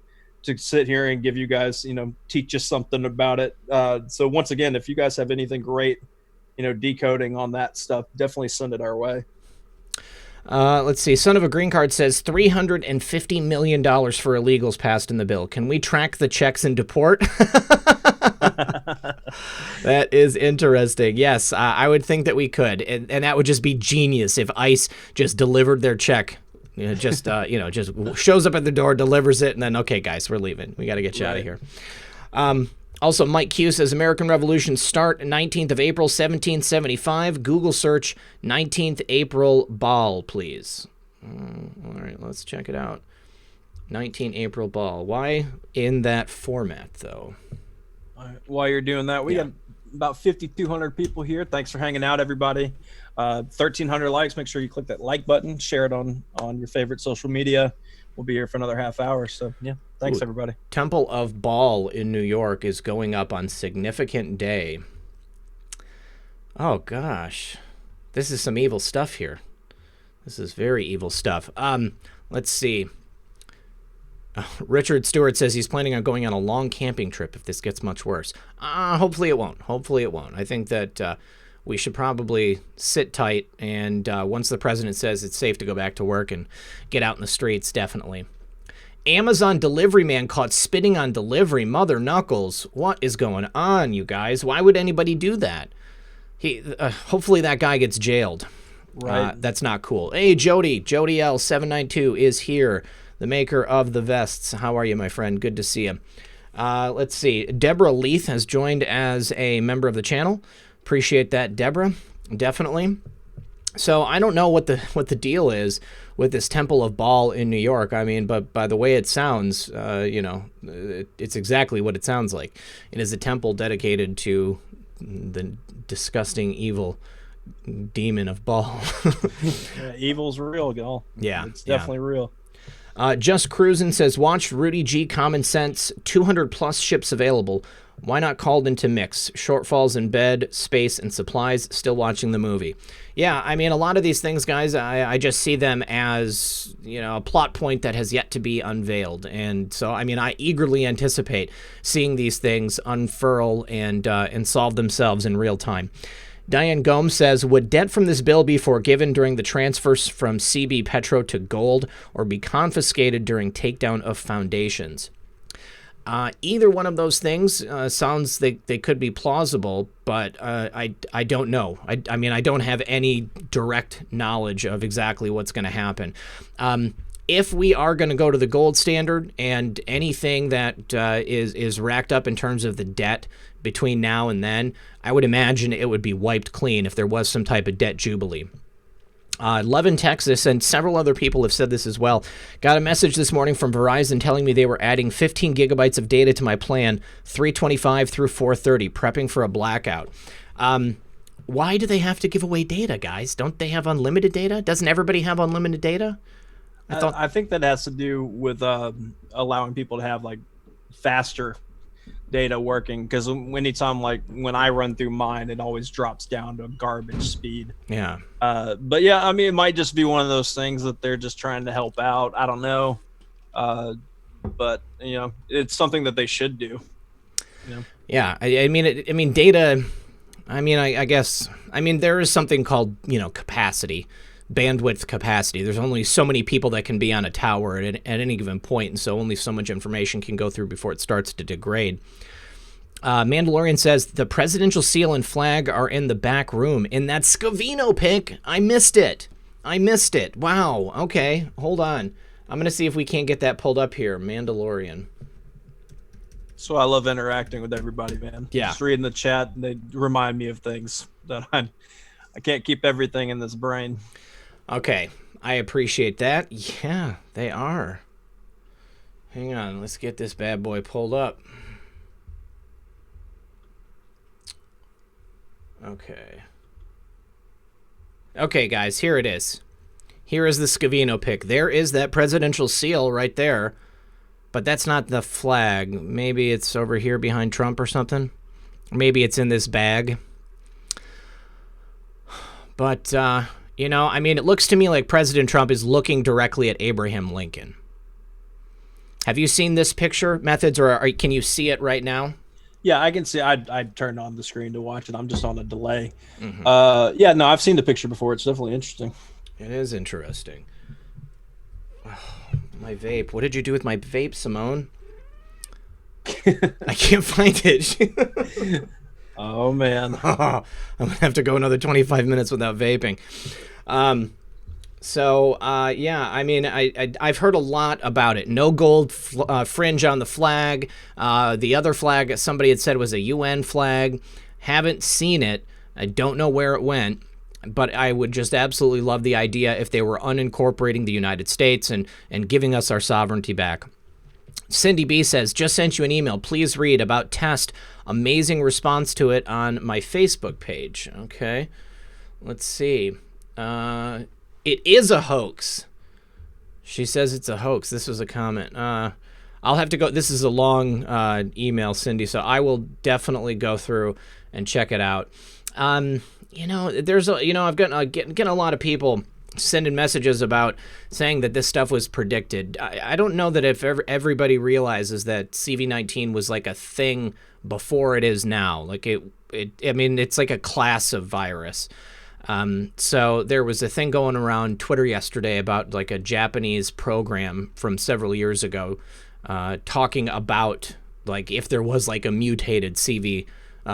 to sit here and give you guys, teach us something about it. So once again, if you guys have anything great, decoding on that stuff, definitely send it our way. Let's see. Son of a Green Card says $350 million for illegals passed in the bill. Can we track the checks and deport? That is interesting. Yes, I would think that we could. And that would just be genius if ICE just delivered their check. Just shows up at the door, delivers it, and then, okay, guys, we're leaving. We got to get you out of here. Also, Mike Q says, American Revolution start 19th of April, 1775. Google search 19th April ball, please. All right, let's check it out. 19 April ball. Why in that format, though? While you're doing that, we got about 5,200 people here. Thanks for hanging out, everybody. 1,300 likes. Make sure you click that like button. Share it on your favorite social media. We'll be here for another half hour. So, yeah, thanks, everybody. Temple of Baal in New York is going up on significant day. Oh, gosh. This is some evil stuff here. This is very evil stuff. Let's see. Richard Stewart says he's planning on going on a long camping trip if this gets much worse. Hopefully it won't. Hopefully it won't. I think that we should probably sit tight, and once the president says it's safe to go back to work and get out in the streets, definitely. Amazon delivery man caught spitting on delivery. Mother knuckles. What is going on, you guys? Why would anybody do that? Hopefully that guy gets jailed. Right. That's not cool. Hey, Jody L792 is here, the maker of the vests. How are you, my friend? Good to see you. Let's see. Deborah Leith has joined as a member of the channel. Appreciate that, Deborah. Definitely. So I don't know what the deal is with this Temple of Baal in New York. I mean, but by the way it sounds, it's exactly what it sounds like. It is a temple dedicated to the disgusting evil demon of Baal. Evil's real, y'all. Yeah, it's definitely real. Just Cruisin' says, watched Rudy G. Common Sense, 200 plus ships available. Why not called into mix? Shortfalls in bed, space, and supplies. Still watching the movie. Yeah, I mean, a lot of these things, guys, I just see them as, a plot point that has yet to be unveiled. And so, I mean, I eagerly anticipate seeing these things unfurl and solve themselves in real time. Diane Gomes says, would debt from this bill be forgiven during the transfers from CB Petro to gold or be confiscated during takedown of foundations? Either one of those things sounds they could be plausible, but I don't know. I mean, I don't have any direct knowledge of exactly what's going to happen. If we are going to go to the gold standard and anything that is racked up in terms of the debt between now and then, I would imagine it would be wiped clean if there was some type of debt jubilee. Love in Texas, and several other people have said this as well. Got a message this morning from Verizon telling me they were adding 15 gigabytes of data to my plan, 325 through 430, prepping for a blackout. Why do they have to give away data, guys? Don't they have unlimited data? Doesn't everybody have unlimited data? I think that has to do with allowing people to have like faster data working, because anytime like when I run through mine, it always drops down to garbage speed. Yeah. But yeah, I mean, it might just be one of those things that they're just trying to help out. I don't know. But it's something that they should do. Yeah. I mean, data. I mean, I guess. I mean, there is something called capacity. Bandwidth capacity. There's only so many people that can be on a tower at any given point, and so only so much information can go through before it starts to degrade. Mandalorian says the presidential seal and flag are in the back room in that Scavino pic. I missed it. Wow. Okay, hold on. I'm gonna see if we can't get that pulled up here. Mandalorian. So I love interacting with everybody, man. Yeah. Just reading the chat, they remind me of things that I can't keep everything in this brain. Okay, I appreciate that. Yeah, they are. Hang on, let's get this bad boy pulled up. Okay. Okay, guys, here it is. Here is the Scavino pic. There is that presidential seal right there. But that's not the flag. Maybe it's over here behind Trump or something. Maybe it's in this bag. But, you know, I mean, it looks to me like President Trump is looking directly at Abraham Lincoln. Have you seen this picture, Methods, or can you see it right now? Yeah, I can see. I turned on the screen to watch it. I'm just on a delay. Yeah, no, I've seen the picture before. It's definitely interesting. It is interesting. Oh, my vape. What did you do with my vape, Simone? I can't find it. Oh, man. I'm going to have to go another 25 minutes without vaping. Yeah, I mean, I've heard a lot about it. No gold fringe on the flag. The other flag, somebody had said, was a UN flag. Haven't seen it. I don't know where it went. But I would just absolutely love the idea if they were unincorporating the United States and giving us our sovereignty back. Cindy B says, just sent you an email. Please read about test. Amazing response to it on my Facebook page. Okay. Let's see. It is a hoax. She says it's a hoax. This was a comment. I'll have to go. This is a long email, Cindy, so I will definitely go through and check it out. You know, there's a, you know, I've got getting a lot of people sending messages about saying that this stuff was predicted. I don't know that if everybody realizes that CV-19 was like a thing before it is now. Like I mean, it's like a class of virus. So there was a thing going around Twitter yesterday about like a Japanese program from several years ago, talking about like if there was like a mutated CV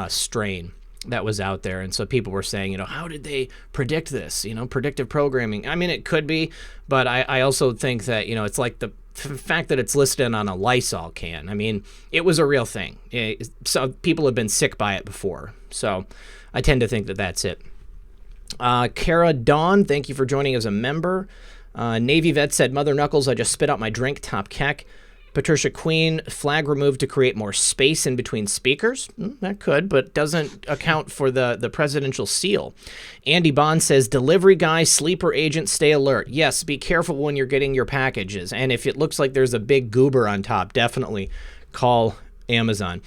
strain that was out there. And so people were saying, you know, how did they predict this? You know, predictive programming. I mean, it could be, but I also think that, you know, it's like the fact that it's listed on a Lysol can. I mean, it was a real thing. So people have been sick by it before. So I tend to think that that's it. Kara Dawn, thank you for joining as a member. Navy Vet said, Mother Knuckles, I just spit out my drink, top keck. Patricia Queen, flag removed to create more space in between speakers. That could, but doesn't account for the presidential seal. Andy Bond says, delivery guy, sleeper agent, stay alert. Yes, be careful when you're getting your packages. And if it looks like there's a big goober on top, definitely call Amazon.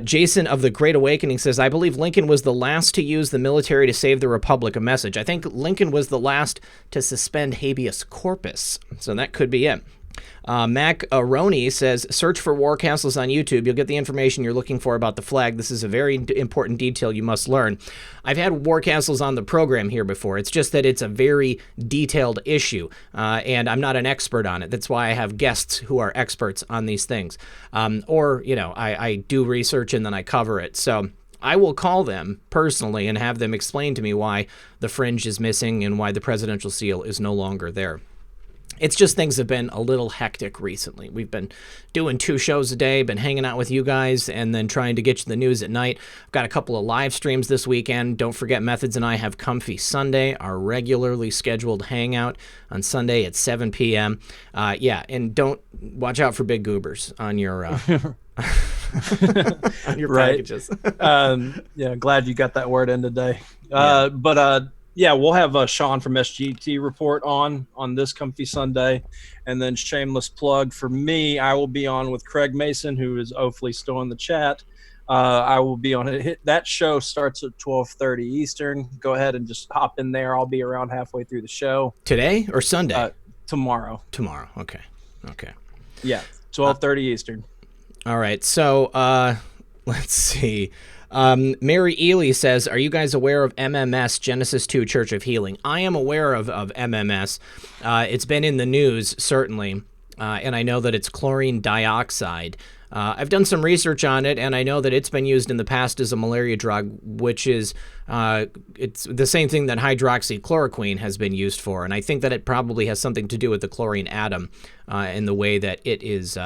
Jason of the Great Awakening says, I believe Lincoln was the last to use the military to save the Republic, a message. I think Lincoln was the last to suspend habeas corpus. So that could be it. Mac Aroni says, search for war castles on YouTube. You'll get the information you're looking for about the flag. This is a very important detail you must learn. I've had war castles on the program here before. It's just that it's a very detailed issue, and I'm not an expert on it. That's why I have guests who are experts on these things. Or, you know, I do research and then I cover it. So I will call them personally and have them explain to me why the fringe is missing and why the presidential seal is no longer there. It's just things have been a little hectic recently. We've been doing 2 shows a day, been hanging out with you guys, and then trying to get you the news at night. I've got a couple of live streams this weekend. Don't forget, Methods and I have Comfy Sunday, our regularly scheduled hangout on Sunday at 7 p.m. Yeah, and don't watch out for big goobers on your on your packages. Yeah, glad you got that word in today. Yeah, we'll have Sean from SGT report on this Comfy Sunday. And then shameless plug for me, I will be on with Craig Mason, who is hopefully still in the chat. I will be on it. That show starts at 12:30 Eastern. Go ahead and just hop in there. I'll be around halfway through the show. Today or Sunday? Tomorrow. Tomorrow, okay. Yeah, 12:30 Eastern. All right, so let's see. Mary Ely says, are you guys aware of MMS, Genesis 2 Church of Healing? I am aware of MMS. It's been in the news, certainly, and I know that it's chlorine dioxide. I've done some research on it, and I know that it's been used in the past as a malaria drug, which is it's the same thing that hydroxychloroquine has been used for, and I think that it probably has something to do with the chlorine atom and the way that it is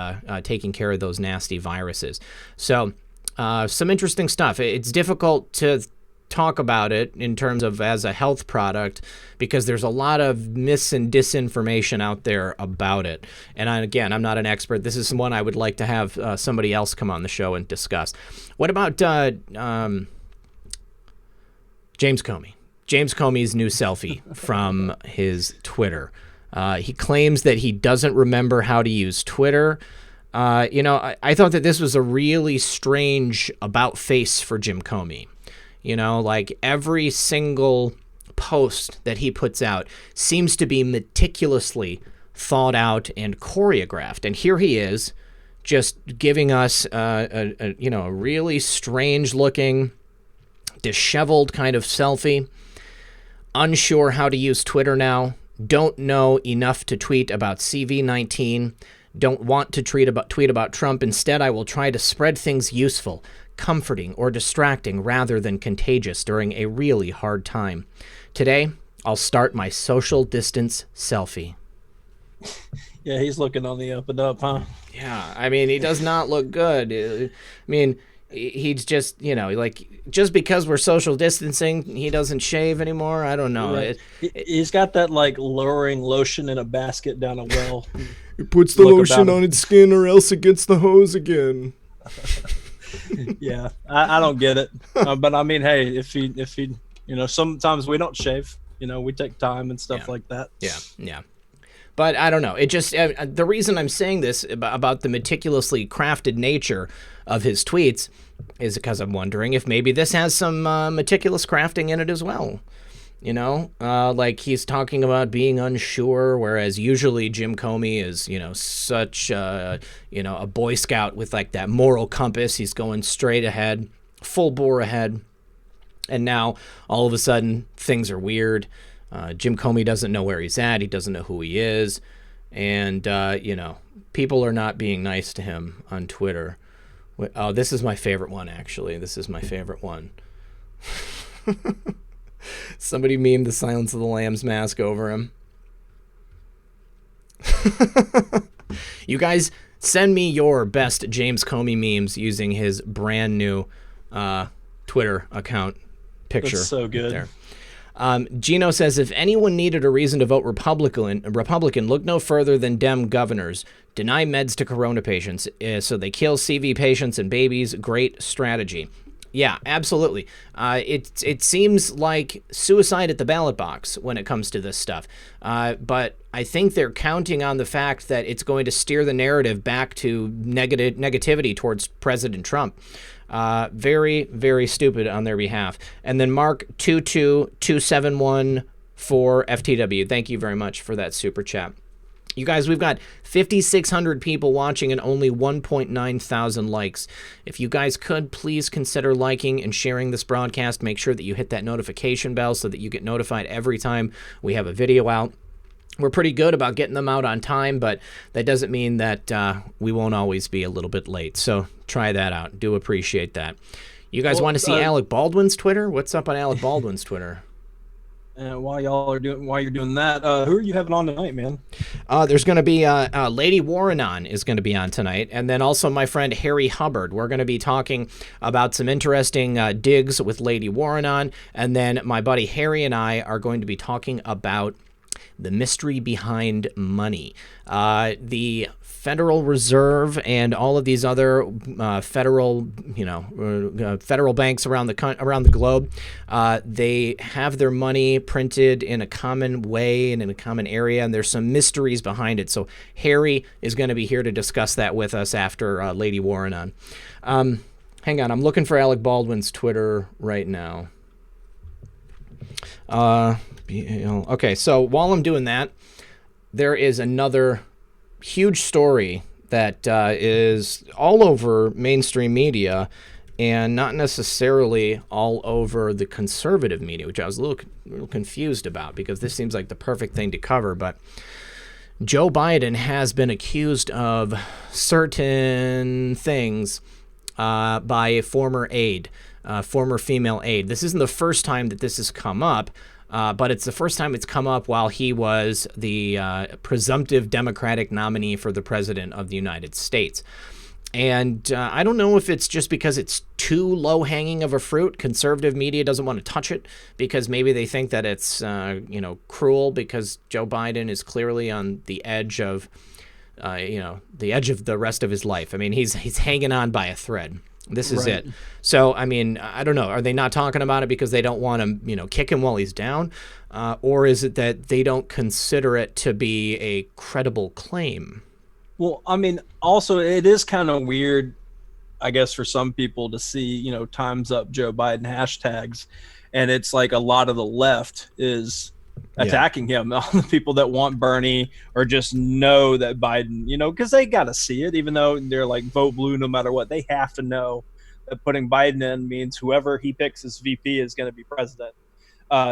taking care of those nasty viruses. So some interesting stuff. It's difficult to talk about it in terms of as a health product because there's a lot of mis and disinformation out there about it. And again, I'm not an expert. This is one I would like to have somebody else come on the show and discuss. What about James Comey? James Comey's new selfie from his Twitter. He claims that he doesn't remember how to use Twitter. I thought that this was a really strange about face for Jim Comey. Like every single post that he puts out seems to be meticulously thought out and choreographed. And here he is just giving us a really strange looking, disheveled kind of selfie. Unsure how to use Twitter now. Don't know enough to tweet about CV-19. Don't want to tweet about Trump. Instead, I will try to spread things useful, comforting, or distracting rather than contagious during a really hard time. Today, I'll start my social distance selfie. Yeah, he's looking on the up and up, huh? Yeah, I mean, he does not look good. I mean, he's just, just because we're social distancing, he doesn't shave anymore. I don't know. Right. He's got that luring lotion in a basket down a well. He puts the lotion on its skin or else it gets the hose again. Yeah, I don't get it. But I mean, hey, if he, sometimes we don't shave. We take time and stuff like that. Yeah. But I don't know. It just the reason I'm saying this about the meticulously crafted nature of his tweets is because I'm wondering if maybe this has some meticulous crafting in it as well. Like he's talking about being unsure, whereas usually Jim Comey is, such, a Boy Scout with like that moral compass. He's going straight ahead, full bore ahead. And now all of a sudden things are weird. Jim Comey doesn't know where he's at. He doesn't know who he is. And, people are not being nice to him on Twitter. Oh, this is my favorite one, actually. This is my favorite one. Somebody memed the Silence of the Lambs mask over him. You guys, send me your best James Comey memes using his brand new Twitter account picture. That's so good. There. Gino says, if anyone needed a reason to vote Republican, look no further than Dem governors. Deny meds to corona patients, so they kill CV patients and babies. Great strategy. Yeah, absolutely. It seems like suicide at the ballot box when it comes to this stuff. But I think they're counting on the fact that it's going to steer the narrative back to negativity towards President Trump. Very, very stupid on their behalf. And then Mark 22271 for FTW. Thank you very much for that super chat. You guys, we've got 5,600 people watching and only 1.9 thousand likes. If you guys could, please consider liking and sharing this broadcast. Make sure that you hit that notification bell so that you get notified every time we have a video out. We're pretty good about getting them out on time, but that doesn't mean that we won't always be a little bit late. So try that out. Do appreciate that. You guys want to see Alec Baldwin's Twitter? What's up on Alec Baldwin's Twitter? While you're doing that, who are you having on tonight, man? There's going to be Lady Warren is going to be on tonight, and then also my friend Harry Hubbard. We're going to be talking about some interesting digs with Lady Warren, and then my buddy Harry and I are going to be talking about the mystery behind money. The Federal Reserve and all of these other federal banks around the globe, they have their money printed in a common way and in a common area, and there's some mysteries behind it. So Harry is going to be here to discuss that with us after Lady Warren on. Hang on, I'm looking for Alec Baldwin's Twitter right now. Okay, so while I'm doing that, there is another huge story that is all over mainstream media and not necessarily all over the conservative media, which I was a little confused about because this seems like the perfect thing to cover. But Joe Biden has been accused of certain things by a former aide. Former female aide. This isn't the first time that this has come up, but it's the first time it's come up while he was the presumptive Democratic nominee for the President of the United States. And I don't know if it's just because it's too low-hanging of a fruit. Conservative media doesn't want to touch it because maybe they think that it's cruel because Joe Biden is clearly on the edge of the edge of the rest of his life. I mean, he's hanging on by a thread. This is it. So, I mean, I don't know. Are they not talking about it because they don't want to, kick him while he's down? Or is it that they don't consider it to be a credible claim? Well, I mean, also, it is kind of weird, I guess, for some people to see, Time's Up Joe Biden hashtags. And it's like a lot of the left is attacking him. All the people that want Bernie or just know that Biden, because they got to see it, even though they're like vote blue no matter what. They have to know that putting Biden in means whoever he picks as VP is going to be president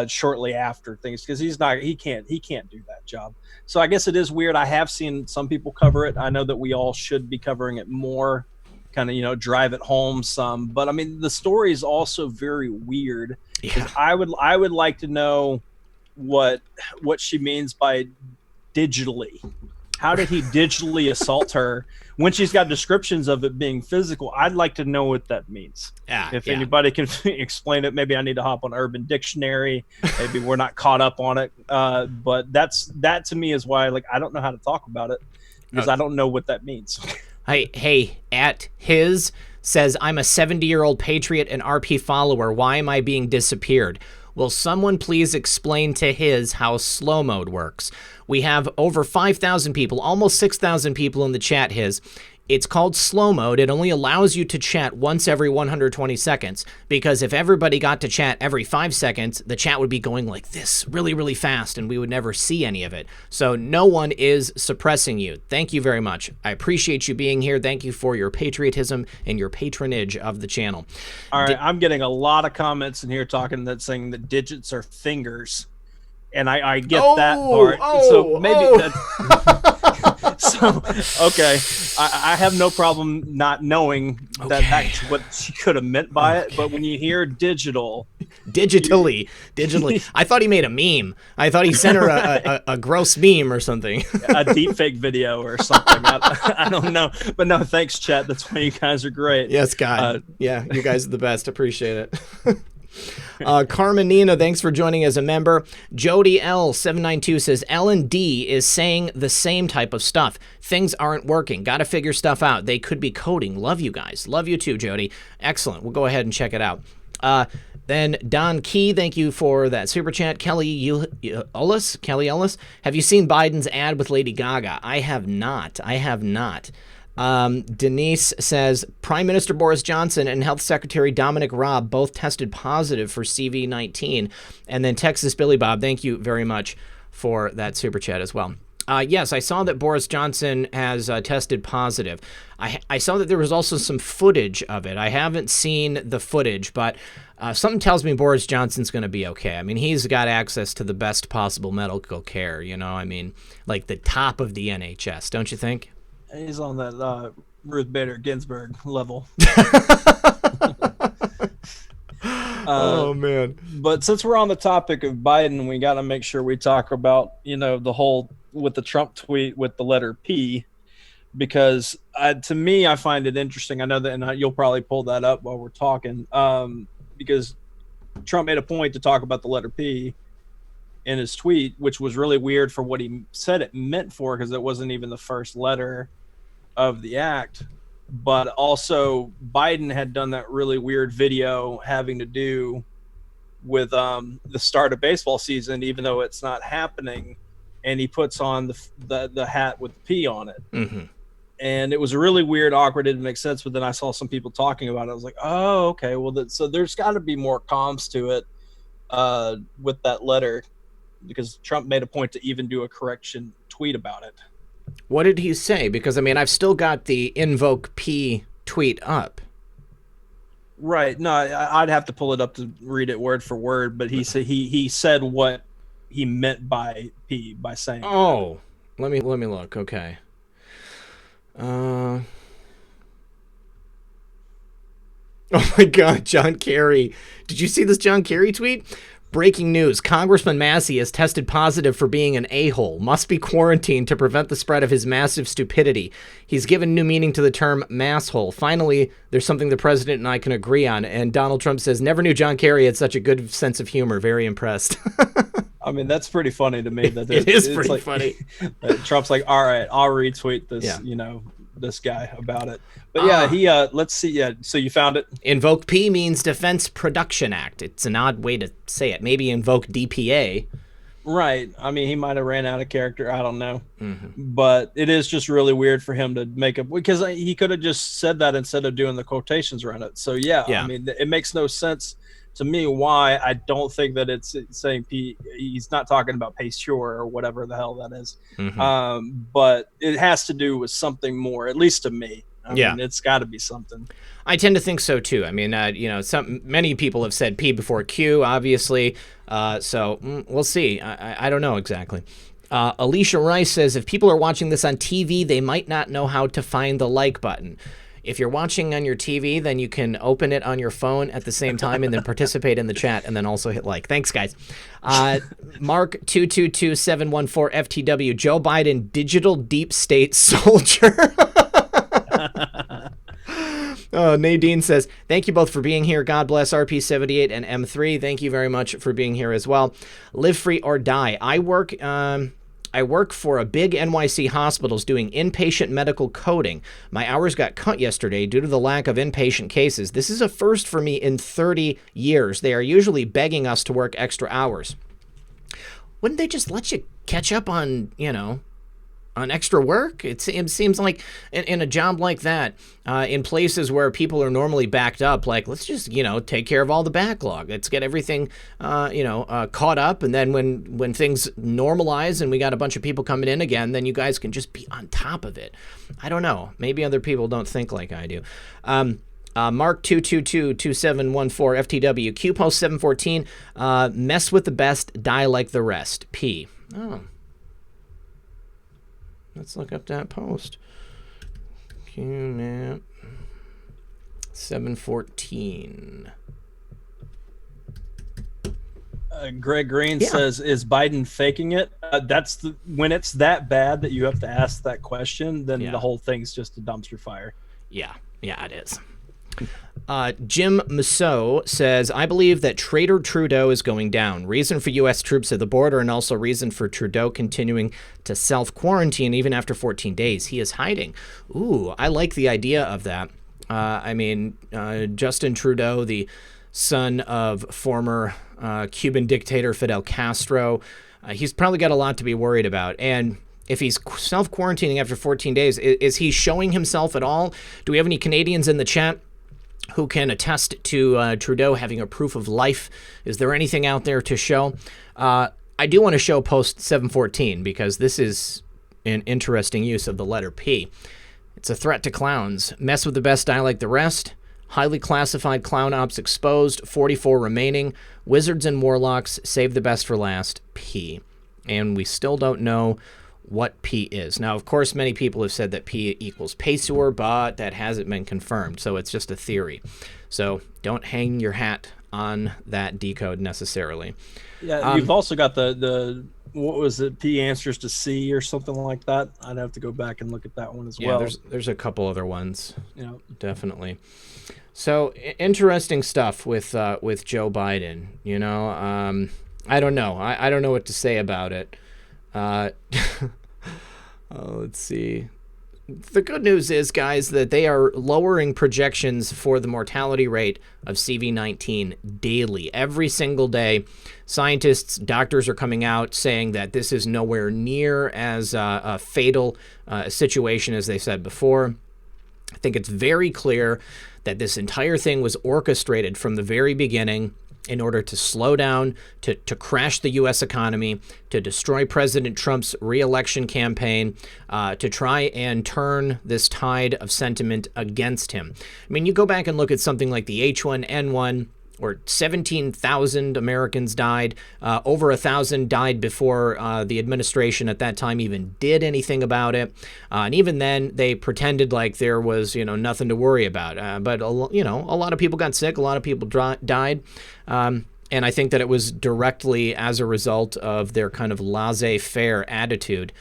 shortly after things, because he can't do that job. So I guess it is weird. I have seen some people cover it. I know that we all should be covering it more, kind of, drive it home some. But I mean, the story is also very weird. Yeah. I would like to know what she means by digitally. How did he digitally assault her when she's got descriptions of it being physical? I'd like to know what that means. If anybody can explain it, maybe I need to hop on Urban Dictionary. Maybe we're not caught up on it. But that to me is why, like, I don't know how to talk about it, because I don't know what that means. Hey, at his says, I'm a 70-year-old patriot and RP follower. Why am I being disappeared? Will someone please explain to his how slow mode works? We have over 5,000 people, almost 6,000 people in the chat, his. It's called slow mode. It only allows you to chat once every 120 seconds, because if everybody got to chat every 5 seconds, the chat would be going like this really, really fast, and we would never see any of it. So no one is suppressing you. Thank you very much. I appreciate you being here. Thank you for your patriotism and your patronage of the channel. All right, I'm getting a lot of comments in here saying that digits are fingers. And I get that part. So maybe that. So, okay. I have no problem not knowing that that's what she could have meant by it. But when you hear digitally. I thought he made a meme. I thought he sent her a gross meme or something. A deep fake video or something. I don't know. But no, thanks, chat. That's why you guys are great. Yes, God. Yeah, you guys are the best. Appreciate it. Carmen Nina, thanks for joining as a member. Jody L792 says L&D is saying the same type of stuff. Things aren't working. Got to figure stuff out. They could be coding. Love you guys. Love you too, Jody. Excellent. We'll go ahead and check it out. Then Don Key, thank you for that super chat. Kelly Ellis, have you seen Biden's ad with Lady Gaga? I have not. Denise says Prime Minister Boris Johnson and Health Secretary Dominic Raab both tested positive for CV-19. And then Texas Billy Bob, thank you very much for that super chat as well. Yes, I saw that Boris Johnson has tested positive. I saw that there was also some footage of it. I haven't seen the footage, but something tells me Boris Johnson's going to be okay. I mean, he's got access to the best possible medical care, I mean, like the top of the NHS, don't you think? He's on that Ruth Bader Ginsburg level. Oh, man. But since we're on the topic of Biden, we got to make sure we talk about, the whole with the Trump tweet with the letter P, because to me, I find it interesting. I know that, and you'll probably pull that up while we're talking, because Trump made a point to talk about the letter P in his tweet, which was really weird for what he said it meant for, because it wasn't even the first letter of the act. But also Biden had done that really weird video having to do with the start of baseball season, even though it's not happening, and he puts on the hat with the P on it. Mm-hmm. And it was really weird, awkward, it didn't make sense. But then I saw some people talking about it. I was like, oh, okay, well, so there's got to be more comms to it with that letter, because Trump made a point to even do a correction tweet about it. What did he say? Because, I mean, I've still got the invoke P tweet up. Right. No, I'd have to pull it up to read it word for word, but he said what he meant by P by saying. Oh, let me look. Okay. Oh my God, John Kerry. Did you see this John Kerry tweet? Breaking news. Congressman Massey has tested positive for being an a-hole. Must be quarantined to prevent the spread of his massive stupidity. He's given new meaning to the term masshole. Finally, there's something the president and I can agree on. And Donald Trump says, never knew John Kerry had such a good sense of humor. Very impressed. I mean, that's pretty funny to me. That it is pretty funny. Trump's like, all right, I'll retweet this, this guy about it. But yeah, he let's see. Yeah, so you found it. Invoke P means Defense Production Act. It's an odd way to say it. Maybe invoke DPA. Right. I mean, he might have ran out of character. I don't know. But it is just really weird for him to make up, because he could have just said that instead of doing the quotations around it. So yeah, I mean, it makes no sense to me why I don't think that it's saying P. He's not talking about Pkwy or whatever the hell that is. But it has to do with something more, at least to me. I mean, it's got to be something. I tend to think so too. I mean, many people have said P before Q, obviously. So we'll see. I don't know exactly. Alicia Rice says, if people are watching this on TV, they might not know how to find the like button. If you're watching on your TV, then you can open it on your phone at the same time and then participate in the chat and then also hit like. Thanks, guys. Mark 222714 FTW, Joe Biden, digital deep state soldier. Nadine says, thank you both for being here. God bless RP78 and M3. Thank you very much for being here as well. Live free or die. I work for a big NYC hospitals doing inpatient medical coding. My hours got cut yesterday due to the lack of inpatient cases. This is a first for me in 30 years. They are usually begging us to work extra hours. Wouldn't they just let you catch up on, on extra work? It seems like in a job like that, in places where people are normally backed up, like, let's just, take care of all the backlog. Let's get everything, caught up. And then when things normalize and we got a bunch of people coming in again, then you guys can just be on top of it. I don't know. Maybe other people don't think like I do. Mark 2222714 FTW, QPost 714, mess with the best, die like the rest. P. Oh. Let's look up that post. QNAP 714. Greg Green says, "Is Biden faking it?" That's when it's that bad that you have to ask that question. Then the whole thing's just a dumpster fire. Yeah, it is. Jim Musso says, I believe that traitor Trudeau is going down. Reason for U.S. troops at the border, and also reason for Trudeau continuing to self-quarantine even after 14 days. He is hiding. Ooh, I like the idea of that. Justin Trudeau, the son of former Cuban dictator Fidel Castro, he's probably got a lot to be worried about. And if he's self-quarantining after 14 days, is he showing himself at all? Do we have any Canadians in the chat who can attest to Trudeau having a proof of life? Is there anything out there to show? I do want to show post 714 because this is an interesting use of the letter P. It's a threat to clowns. Mess with the best, die like the rest. Highly classified clown ops exposed. 44 remaining. Wizards and warlocks, save the best for last. P. And we still don't know what P is. Now, of course, many people have said that P equals Pkwy, but that hasn't been confirmed, so it's just a theory. So don't hang your hat on that decode necessarily. Yeah, you've also got the what was it, P answers to C or something like that. I'd have to go back and look at that one as well. Yeah, there's a couple other ones. Yeah, definitely. So interesting stuff with Joe Biden. I don't know. I don't know what to say about it. Let's see. The good news is, guys, that they are lowering projections for the mortality rate of CV-19 daily. Every single day, scientists, doctors are coming out saying that this is nowhere near as a fatal situation as they said before. I think it's very clear that this entire thing was orchestrated from the very beginning in order to slow down, to crash the U.S. economy, to destroy President Trump's re-election campaign, to try and turn this tide of sentiment against him. I mean, you go back and look at something like the H1N1, where 17,000 Americans died. Over 1,000 died before the administration at that time even did anything about it. And even then, they pretended like there was, nothing to worry about. But, a lot of people got sick. A lot of people died. And I think that it was directly as a result of their kind of laissez-faire attitude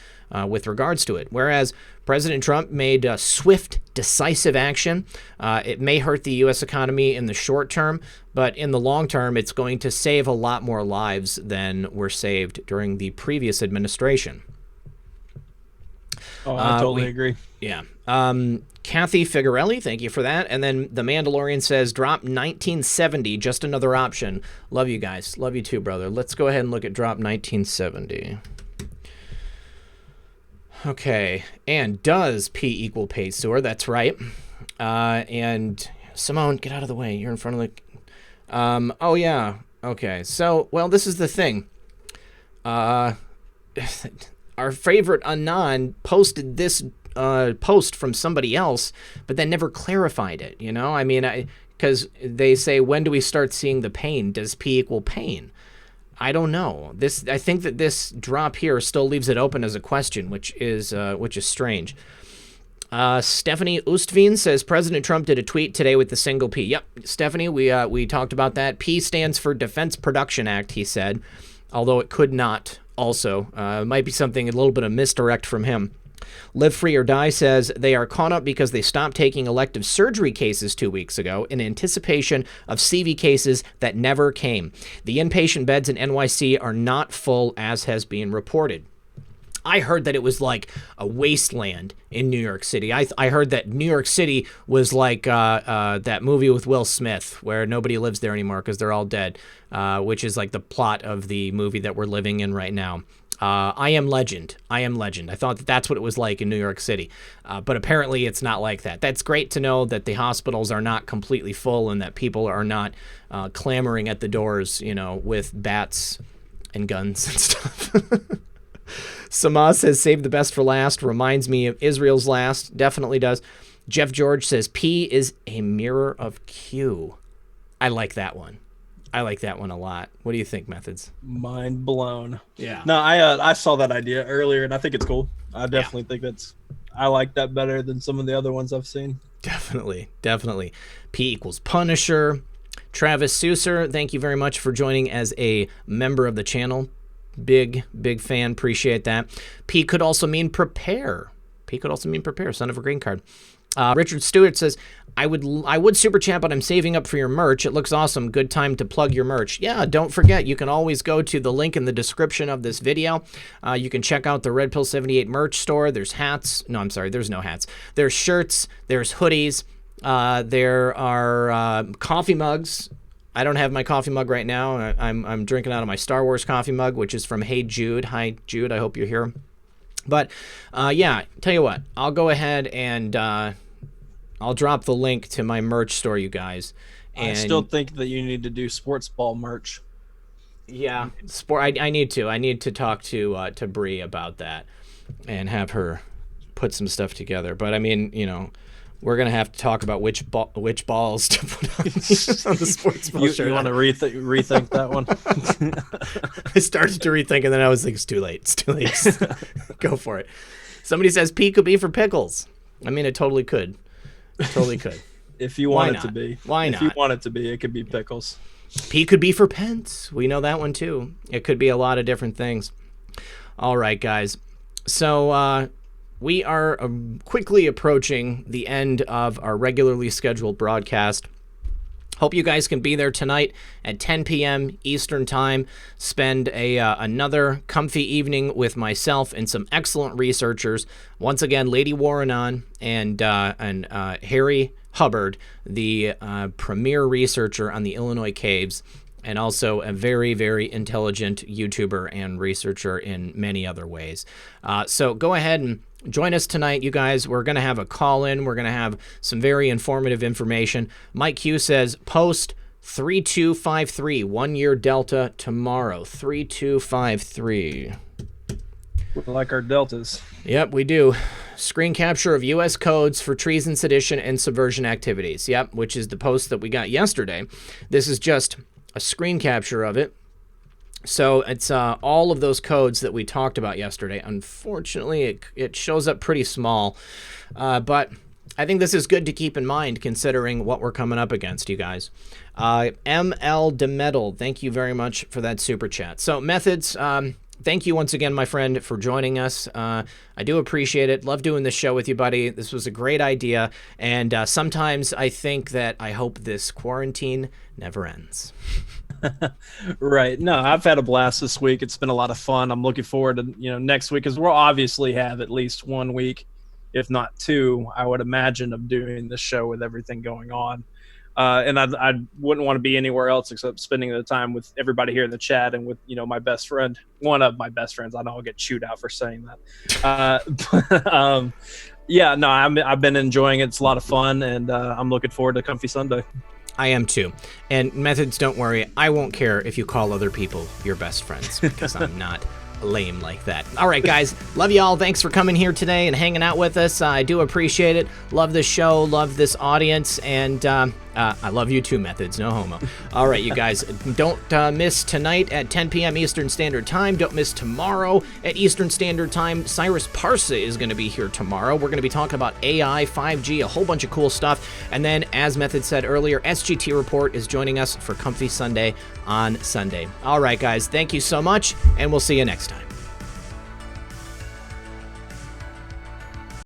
with regards to it. Whereas President Trump made swift, decisive action. It may hurt the U.S. economy in the short term, but in the long term, it's going to save a lot more lives than were saved during the previous administration. Oh, I totally agree. Yeah. Kathy Figarelli, thank you for that. And then The Mandalorian says, drop 1970, just another option. Love you guys. Love you too, brother. Let's go ahead and look at drop 1970. Okay. And does P equal P sewer? That's right. And Simone, get out of the way. You're in front of the... oh, yeah. Okay. So, well, this is the thing. Our favorite Anon posted this post from somebody else, but then never clarified it, you know? I mean, because they say, when do we start seeing the pain? Does P equal pain? I don't know. I think that this drop here still leaves it open as a question, which is strange. Stephanie Ustveen says, President Trump did a tweet today with the single P. Yep, Stephanie, we talked about that. P stands for Defense Production Act, he said, although it could not also. It might be something, a little bit of misdirect from him. Live Free or Die says they are caught up because they stopped taking elective surgery cases 2 weeks ago in anticipation of CV cases that never came. The inpatient beds in NYC are not full, as has been reported. I heard that it was like a wasteland in New York City. I heard that New York City was like that movie with Will Smith where nobody lives there anymore because they're all dead, which is like the plot of the movie that we're living in right now. I Am Legend. I Am Legend. I thought that that's what it was like in New York City. But apparently it's not like that. That's great to know that the hospitals are not completely full and that people are not clamoring at the doors, you know, with bats and guns and stuff. Sama says, save the best for last. Reminds me of Israel's last. Definitely does. Jeff George says, P is a mirror of Q. I like that one. I like that one a lot. What do you think, Methods? Mind blown. Yeah. No, I saw that idea earlier, and I think it's cool. I definitely think I like that better than some of the other ones I've seen. Definitely. P equals Punisher. Travis Susser, thank you very much for joining as a member of the channel. Big fan. Appreciate that. P could also mean prepare. Son of a green card. Richard Stewart says, I would super chat, but I'm saving up for your merch. It looks awesome. Good time to plug your merch. Yeah, don't forget, you can always go to the link in the description of this video. You can check out the Red Pill 78 merch store. There's hats. No, I'm sorry. There's no hats. There's shirts. There's hoodies. There are coffee mugs. I don't have my coffee mug right now. I'm drinking out of my Star Wars coffee mug, which is from Hey Jude. Hi, Jude. I hope you're here. But, yeah, tell you what. I'll go ahead and I'll drop the link to my merch store, you guys. And I still think that you need to do sports ball merch. Yeah, I need to. I need to talk to Bree about that and have her put some stuff together. But, I mean, you know, we're going to have to talk about which balls to put on the sports ball shirt. You want to rethink that one? I started to rethink, and then I was like, it's too late. Go for it. Somebody says P could be for pickles. I mean, it totally could. If you want it to be. Why not? If you want it to be, it could be pickles. P could be for Pence. We know that one, too. It could be a lot of different things. All right, guys. So, we are quickly approaching the end of our regularly scheduled broadcast. Hope you guys can be there tonight at 10 p.m. Eastern Time. Spend another comfy evening with myself and some excellent researchers. Once again, Lady Warrenon and Harry Hubbard, the premier researcher on the Illinois caves, and also a very, very intelligent YouTuber and researcher in many other ways. So go ahead and join us tonight, you guys. We're going to have a call-in. We're going to have some very informative information. Mike Q says, post 3253, 1 year Delta tomorrow. 3253. We like our deltas. Yep, we do. Screen capture of U.S. codes for treason, sedition, and subversion activities. Yep, which is the post that we got yesterday. This is just a screen capture of it. So it's all of those codes that we talked about yesterday. Unfortunately, it shows up pretty small, but I think this is good to keep in mind considering what we're coming up against, you guys. ML DeMetal, thank you very much for that super chat. So Methods, thank you once again, my friend, for joining us. I do appreciate it. Love doing this show with you, buddy. This was a great idea, and sometimes I think that I hope this quarantine never ends. Right. No, I've had a blast this week. It's been a lot of fun. I'm looking forward to, next week, because we'll obviously have at least 1 week, if not 2, I would imagine, of doing this show with everything going on. And I wouldn't want to be anywhere else except spending the time with everybody here in the chat and with, my best friend, one of my best friends. I know I'll get chewed out for saying that. Yeah, no, I've been enjoying it. It's a lot of fun, and I'm looking forward to Comfy Sunday. I am too. And Methods, don't worry. I won't care if you call other people your best friends, because I'm not lame like that. All right, guys. Love you all. Thanks for coming here today and hanging out with us. I do appreciate it. Love this show. Love this audience. And I love you too, Methods. No homo. All right, you guys. Don't miss tonight at 10 p.m. Eastern Standard Time. Don't miss tomorrow at Eastern Standard Time. Cyrus Parsa is going to be here tomorrow. We're going to be talking about AI, 5G, a whole bunch of cool stuff. And then, as Method said earlier, SGT Report is joining us for Comfy Sunday on Sunday. All right, guys. Thank you so much, and we'll see you next time.